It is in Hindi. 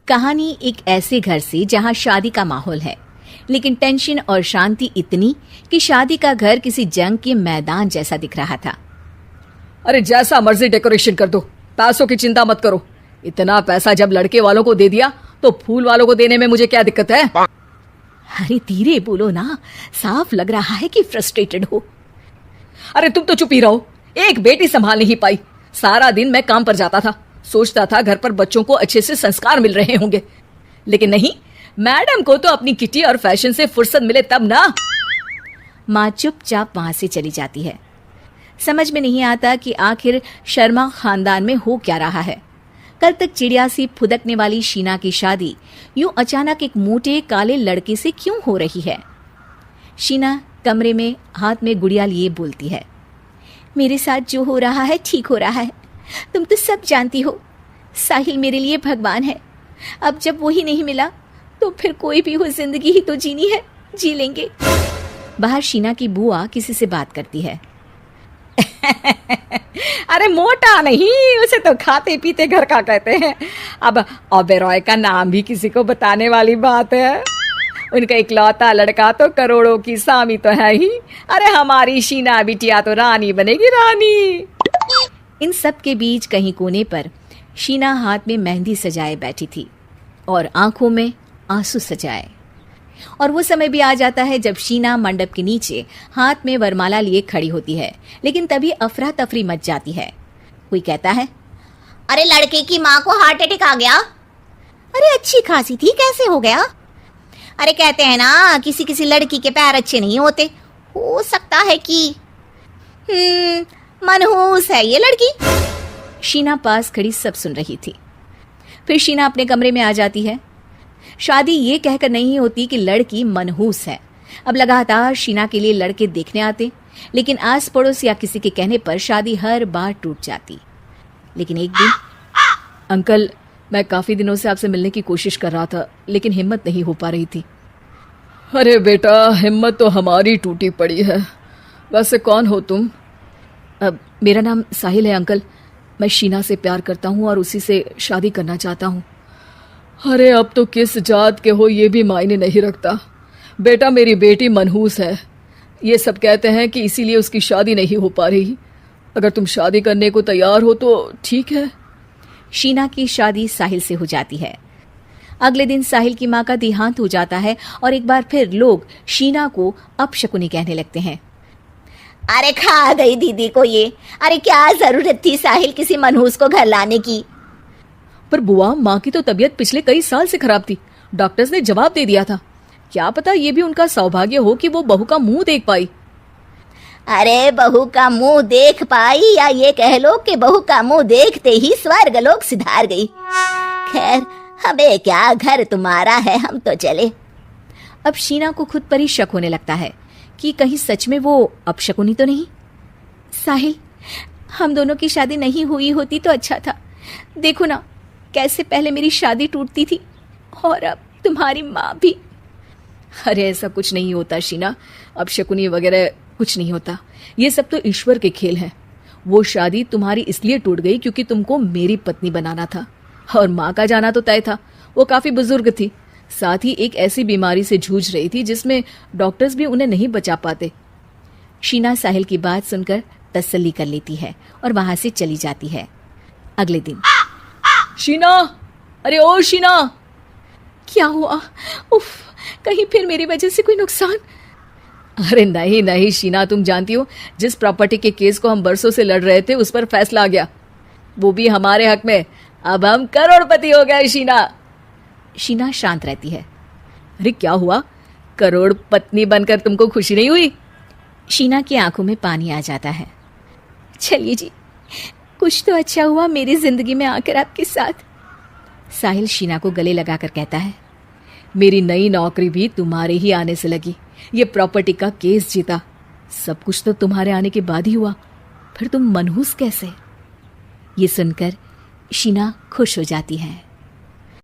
कहानी एक ऐसे घर से जहां शादी का माहौल है, लेकिन टेंशन और शांति इतनी कि शादी का घर किसी जंग के मैदान जैसा दिख रहा था। अरे जैसा मर्जी डेकोरेशन कर दो, पैसों की चिंता मत करो। इतना पैसा जब लड़के वालों को दे दिया तो फूल वालों को देने में मुझे क्या दिक्कत है? अरे धीरे बोलो ना, साफ लग रहा है कि फ्रस्ट्रेटेड हो। अरे तुम तो चुप ही रहो। एक बेटी संभाल नहीं पाई। सारा दिन मैं काम पर जाता था, सोचता था घर पर बच्चों को अच्छे से संस्कार मिल रहे होंगे, लेकिन नहीं, मैडम को तो अपनी किटी और फैशन से फुर्सत मिले तब ना। माँ चुपचाप वहां से चली जाती है। समझ में नहीं आता कि आखिर शर्मा खानदान में हो क्या रहा है। कल तक चिड़िया सी फुदकने वाली शीना की शादी यूं अचानक एक मोटे काले लड़के से क्यों हो रही है? शीना कमरे में हाथ में गुड़िया लिए बोलती है, मेरे साथ जो हो रहा है ठीक हो रहा है। तुम तो सब जानती हो, साहिल मेरे लिए भगवान है। अब जब वो ही नहीं मिला तो फिर कोई भी हो, जिंदगी ही तो जीनी है, जी लेंगे। बाहर शीना की बुआ किसी से बात करती है। अरे मोटा नहीं, उसे तो खाते पीते घर का कहते हैं। अब ओबेरॉय का नाम भी किसी को बताने वाली बात है। उनका इकलौता लड़का तो करोड़ों की सामी तो है ही। अरे हमारी शीना बिटिया तो रानी बनेगी, रानी। इन सब के बीच कहीं कोने पर शीना हाथ में मेहंदी सजाए बैठी थी और आंखों में आंसू सजाए। और वो समय भी आ जाता है जब शीना मंडप के नीचे हाथ में वरमाला लिए खड़ी होती है, लेकिन तभी अफरा तफरी मच जाती है। कोई कहता है, अरे लड़के की माँ को हार्ट अटैक आ गया। अरे अच्छी खासी थी, कैसे हो गया? अरे कहते हैं ना, किसी किसी लड़की के पैर अच्छे नहीं होते, हो सकता है कि मनहूस है ये लड़की। शीना पास खड़ी सब सुन रही थी। फिर शीना अपने कमरे में आ जाती है। शादी ये कहकर नहीं होती कि लड़की मनहूस है। अब लगातार शीना के लिए लड़के देखने आते, लेकिन आस पड़ोस या किसी के कहने पर शादी हर बार टूट जाती। लेकिन एक दिन, अंकल, मैं काफी दिनों से आपसे मिलने की कोशिश कर रहा था, लेकिन हिम्मत नहीं हो पा रही थी। अरे बेटा, हिम्मत तो हमारी टूटी पड़ी है। वैसे कौन हो तुम? मेरा नाम साहिल है अंकल। मैं शीना से प्यार करता हूँ और उसी से शादी करना चाहता हूँ। अरे अब तो किस जात के हो ये भी मायने नहीं रखता। बेटा, मेरी बेटी मनहूस है। ये सब कहते हैं कि इसीलिए उसकी शादी नहीं हो पा रही। अगर तुम शादी करने को तैयार हो तो ठीक है। शीना की शादी साहिल से हो जाती है। अगले दिन साहिल की माँ का देहांत हो जाता है और एक बार फिर लोग शीना को अपशकुनी कहने लगते हैं। अरे खा गई दीदी को ये। अरे क्या जरूरत थी साहिल किसी मनहूस को घर लाने की? पर बुआ, माँ की तो तबीयत पिछले कई साल से खराब थी। डॉक्टर्स ने जवाब दे दिया था। क्या पता ये भी उनका सौभाग्य हो कि वो बहू का मुंह देख पाई। अरे बहू का मुंह देख पाई, या ये कह लो कि बहू का मुंह देखते ही स्वर्ग लोक सिधार गई। खैर, हमें क्या, घर तुम्हारा है, हम तो चले। अब शीना को खुद पर ही शक होने लगता है कि कहीं सच में वो अपशकुनी तो नहीं। साहिल, हम दोनों की शादी नहीं हुई होती तो अच्छा था। देखो ना, कैसे पहले मेरी शादी टूटती थी और अब तुम्हारी माँ भी। अरे ऐसा कुछ नहीं होता शीना, अपशकुनी वगैरह कुछ नहीं होता। ये सब तो ईश्वर के खेल हैं। वो शादी तुम्हारी इसलिए टूट गई क्योंकि तुमको मेरी पत्नी बनाना था, और माँ का जाना तो तय था। वो काफी बुजुर्ग थी, साथ ही एक ऐसी बीमारी से जूझ रही थी जिसमें डॉक्टर्स भी उन्हें नहीं बचा पाते। शीना साहिल की बात सुनकर तसल्ली कर लेती है और वहां से चली जाती है। अगले दिन, शीना, अरे ओ शीना। क्या हुआ? उफ, कहीं फिर मेरी वजह से कोई नुकसान? अरे नहीं नहीं शीना, तुम जानती हो, जिस प्रॉपर्टी के केस को हम बरसों से लड़ रहे थे उस पर फैसला आ गया, वो भी हमारे हक में। अब हम करोड़पति हो गए शीना। शीना शांत रहती है। अरे क्या हुआ? करोड़ पत्नी बनकर तुमको खुशी नहीं हुई? शीना की आंखों में पानी आ जाता है। चलिए जी, कुछ तो अच्छा हुआ मेरी जिंदगी में आकर आपके साथ। साहिल शीना को गले लगाकर कहता है, मेरी नई नौकरी भी तुम्हारे ही आने से लगी। ये प्रॉपर्टी का केस जीता, सब कुछ तो तुम्हारे आने के बाद ही हुआ। फिर तुम मनहूस कैसे? ये सुनकर शीना खुश हो जाती है।